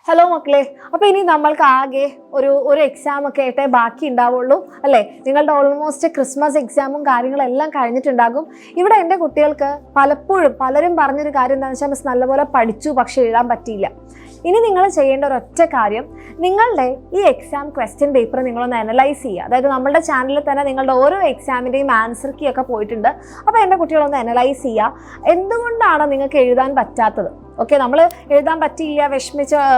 Hello മക്കളെ, അപ്പോൾ ഇനി നമ്മൾക്ക് ആകെ ഒരു എക്സാം ഒക്കെ ആയിട്ടേ ബാക്കി ഉണ്ടാവുള്ളൂ അല്ലേ? നിങ്ങളുടെ ഓൾമോസ്റ്റ് ക്രിസ്മസ് എക്സാമും കാര്യങ്ങളെല്ലാം കഴിഞ്ഞിട്ടുണ്ടാകും. ഇവിടെ എൻ്റെ കുട്ടികൾക്ക് പലരും പറഞ്ഞൊരു കാര്യം എന്താണെന്ന് വെച്ചാൽ മിസ് നല്ലപോലെ പഠിച്ചു, പക്ഷെ എഴുതാൻ പറ്റിയില്ല. ഇനി നിങ്ങൾ ചെയ്യേണ്ട ഒരൊറ്റ കാര്യം, നിങ്ങളുടെ ഈ എക്സാം ക്വസ്റ്റ്യൻ പേപ്പർ നിങ്ങളൊന്ന് അനലൈസ് ചെയ്യുക. അതായത് നമ്മുടെ ചാനലിൽ തന്നെ നിങ്ങളുടെ ഓരോ എക്സാമിൻ്റെയും ആൻസർ കീ ഒക്കെ പോയിട്ടുണ്ട്. അപ്പോൾ എൻ്റെ കുട്ടികളൊന്ന് അനലൈസ് ചെയ്യുക, എന്തുകൊണ്ടാണ് നിങ്ങൾക്ക് എഴുതാൻ പറ്റാത്തത്. ഓക്കെ, നമ്മൾ എഴുതാൻ പറ്റിയില്ല,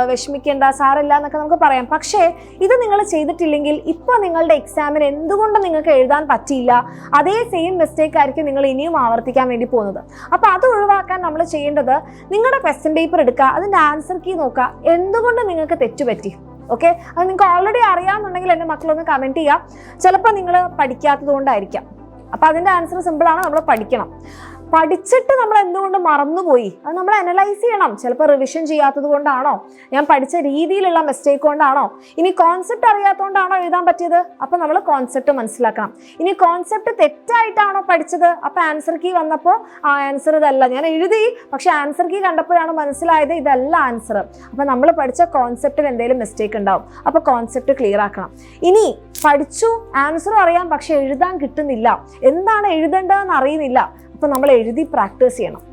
വിഷമിക്കേണ്ട, സാരമില്ല എന്നൊക്കെ നമുക്ക് പറയാം. പക്ഷേ ഇത് നിങ്ങൾ ചെയ്തിട്ടില്ലെങ്കിൽ ഇപ്പോൾ നിങ്ങളുടെ എക്സാമിന് എന്തുകൊണ്ട് നിങ്ങൾക്ക് എഴുതാൻ പറ്റിയില്ല, അതേ സെയിം മിസ്റ്റേക്ക് ആയിരിക്കും നിങ്ങൾ ഇനിയും ആവർത്തിക്കാൻ വേണ്ടി പോകുന്നത്. അപ്പോൾ അത് ഒഴിവാക്കാൻ നമ്മൾ ചെയ്യേണ്ടത്, നിങ്ങളുടെ ക്വസ്റ്റ്യൻ പേപ്പർ എടുക്കുക, അതിൻ്റെ ആൻസർ കീ നോക്കുക, എന്തുകൊണ്ട് നിങ്ങൾക്ക് തെറ്റുപറ്റി. ഓക്കെ, അത് നിങ്ങൾക്ക് ഓൾറെഡി അറിയാമെന്നുണ്ടെങ്കിൽ എൻ്റെ മക്കളൊന്ന് കമൻറ്റ് ചെയ്യാം. ചിലപ്പോൾ നിങ്ങൾ പഠിക്കാത്തത് കൊണ്ടായിരിക്കാം. അപ്പോൾ അതിൻ്റെ ആൻസർ സിമ്പിളാണ്, നമ്മൾ പഠിക്കണം. പഠിച്ചിട്ട് നമ്മൾ എന്തുകൊണ്ട് മറന്നുപോയി, അത് നമ്മൾ അനലൈസ് ചെയ്യണം. ചിലപ്പോൾ റിവിഷൻ ചെയ്യാത്തത് കൊണ്ടാണോ, ഞാൻ പഠിച്ച രീതിയിലുള്ള മിസ്റ്റേക്ക് കൊണ്ടാണോ, ഇനി കോൺസെപ്റ്റ് അറിയാത്തതുകൊണ്ടാണോ എഴുതാൻ പറ്റിയത്, അപ്പോൾ നമ്മൾ കോൺസെപ്റ്റ് മനസ്സിലാക്കണം. ഇനി കോൺസെപ്റ്റ് തെറ്റായിട്ടാണോ പഠിച്ചത്, അപ്പോൾ ആൻസർ കീ വന്നപ്പോൾ ആ ആൻസർ ഇതല്ല, ഞാൻ എഴുതി പക്ഷെ ആൻസർ കീ കണ്ടപ്പോഴാണ് മനസ്സിലായത് ഇതല്ല ആൻസർ. അപ്പോൾ നമ്മൾ പഠിച്ച കോൺസെപ്റ്റിൽ എന്തെങ്കിലും മിസ്റ്റേക്ക് ഉണ്ടാവും. അപ്പോൾ കോൺസെപ്റ്റ് ക്ലിയർ ആക്കണം. ഇനി പഠിച്ചു, ആൻസറും അറിയാം, പക്ഷെ എഴുതാൻ കിട്ടുന്നില്ല, എന്താണ് എഴുതേണ്ടതെന്ന് അറിയുന്നില്ല, അപ്പോൾ നമ്മൾ എഴുതി പ്രാക്ടീസ് ചെയ്യണം.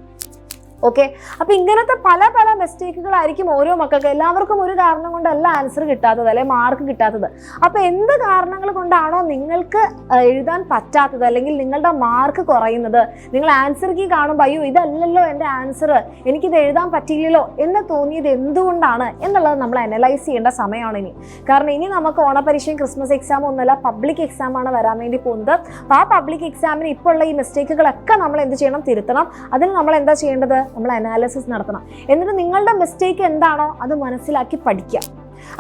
ഓക്കെ, അപ്പോൾ ഇങ്ങനത്തെ പല മിസ്റ്റേക്കുകളായിരിക്കും ഓരോ മക്കൾക്ക്. എല്ലാവർക്കും ഒരു കാരണം കൊണ്ടല്ല ആൻസർ കിട്ടാത്തത്, അല്ലെങ്കിൽ മാർക്ക് കിട്ടാത്തത്. അപ്പോൾ എന്ത് കാരണങ്ങൾ കൊണ്ടാണോ നിങ്ങൾക്ക് എഴുതാൻ പറ്റാത്തത്, അല്ലെങ്കിൽ നിങ്ങളുടെ മാർക്ക് കുറയുന്നത്, നിങ്ങൾ ആൻസർ കീ കാണുമ്പോൾ അയ്യോ ഇതല്ലല്ലോ എൻ്റെ ആൻസർ, എനിക്കിത് എഴുതാൻ പറ്റിയില്ലല്ലോ എന്ന് തോന്നിയത് എന്തുകൊണ്ടാണ് എന്നുള്ളത് നമ്മൾ അനലൈസ് ചെയ്യേണ്ട സമയമാണ് ഇനി. കാരണം ഇനി നമുക്ക് ഓണപരീക്ഷയും ക്രിസ്മസ് എക്സാമും ഒന്നുമല്ല, പബ്ലിക് എക്സാമാണ് വരാൻ വേണ്ടി പോകുന്നത്. അപ്പോൾ ആ പബ്ലിക് എക്സാമിന് ഇപ്പോൾ ഉള്ള ഈ മിസ്റ്റേക്കുകളൊക്കെ നമ്മൾ എന്ത് ചെയ്യണം, തിരുത്തണം. അതിന് നമ്മൾ എന്താ ചെയ്യേണ്ടത്, നമ്മൾ അനാലിസിസ് നടത്തണം. എന്നിട്ട് നിങ്ങളുടെ മിസ്റ്റേക്ക് എന്താണോ അത് മനസ്സിലാക്കി പഠിക്കുക.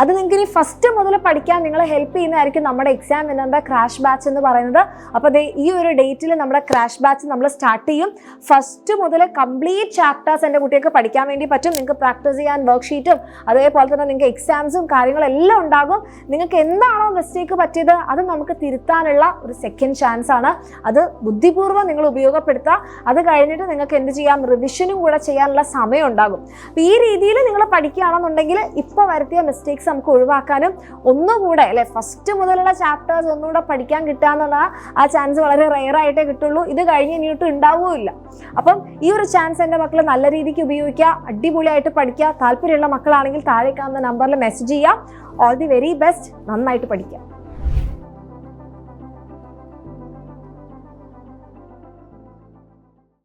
അത് നിങ്ങൾക്ക് ഇനി ഫസ്റ്റ് മുതൽ പഠിക്കാൻ നിങ്ങളെ ഹെൽപ്പ് ചെയ്യുന്നതായിരിക്കും നമ്മുടെ എക്സാം വിന്നറിൻ്റെ ക്രാഷ് ബാച്ച് എന്ന് പറയുന്നത്. അപ്പോൾ ഈ ഒരു ഡേറ്റിൽ നമ്മുടെ ക്രാഷ് ബാച്ച് നമ്മൾ സ്റ്റാർട്ട് ചെയ്യും. ഫസ്റ്റ് മുതൽ കംപ്ലീറ്റ് ചാപ്റ്റേഴ്സ് എൻ്റെ കുട്ടികൾക്ക് പഠിക്കാൻ വേണ്ടി പറ്റും. നിങ്ങൾക്ക് പ്രാക്ടീസ് ചെയ്യാൻ വർക്ക്ഷീറ്റും അതേപോലെ തന്നെ നിങ്ങൾക്ക് എക്സാംസും കാര്യങ്ങളെല്ലാം ഉണ്ടാകും. നിങ്ങൾക്ക് എന്താണോ മിസ്റ്റേക്ക് പറ്റിയത് അത് നമുക്ക് തിരുത്താനുള്ള ഒരു സെക്കൻഡ് ചാൻസ് ആണ്. അത് ബുദ്ധിപൂർവ്വം നിങ്ങൾ ഉപയോഗപ്പെടുത്തുക. അത് കഴിഞ്ഞിട്ട് നിങ്ങൾക്ക് എന്ത് ചെയ്യാം, റിവിഷനും കൂടെ ചെയ്യാനുള്ള സമയം ഉണ്ടാകും. അപ്പോൾ ഈ രീതിയിൽ നിങ്ങൾ പഠിക്കുകയാണെന്നുണ്ടെങ്കിൽ ഇപ്പോൾ വരുത്തിയ മിസ്റ്റേക്സ് നമുക്ക് ഒഴിവാക്കാനും ഒന്നുകൂടെ അല്ലെ ഫസ്റ്റ് മുതലുള്ള ചാപ്റ്റേഴ്സ് ഒന്നുകൂടെ പഠിക്കാൻ കിട്ടുക എന്നുള്ള ആ ചാൻസ് വളരെ റെയർ ആയിട്ടേ കിട്ടുള്ളൂ. ഇത് കഴിഞ്ഞ് ഇനിയിട്ടും ഉണ്ടാവുകയില്ല. അപ്പം ഈ ഒരു ചാൻസ് എൻ്റെ മക്കൾ നല്ല രീതിക്ക് ഉപയോഗിക്കുക, അടിപൊളിയായിട്ട് പഠിക്കുക. താല്പര്യമുള്ള മക്കളാണെങ്കിൽ താഴെ കാണുന്ന നമ്പറിൽ മെസ്സേജ് ചെയ്യുക. ഓൾ ദി വെരി ബെസ്റ്റ്, നന്നായിട്ട് പഠിക്കുക.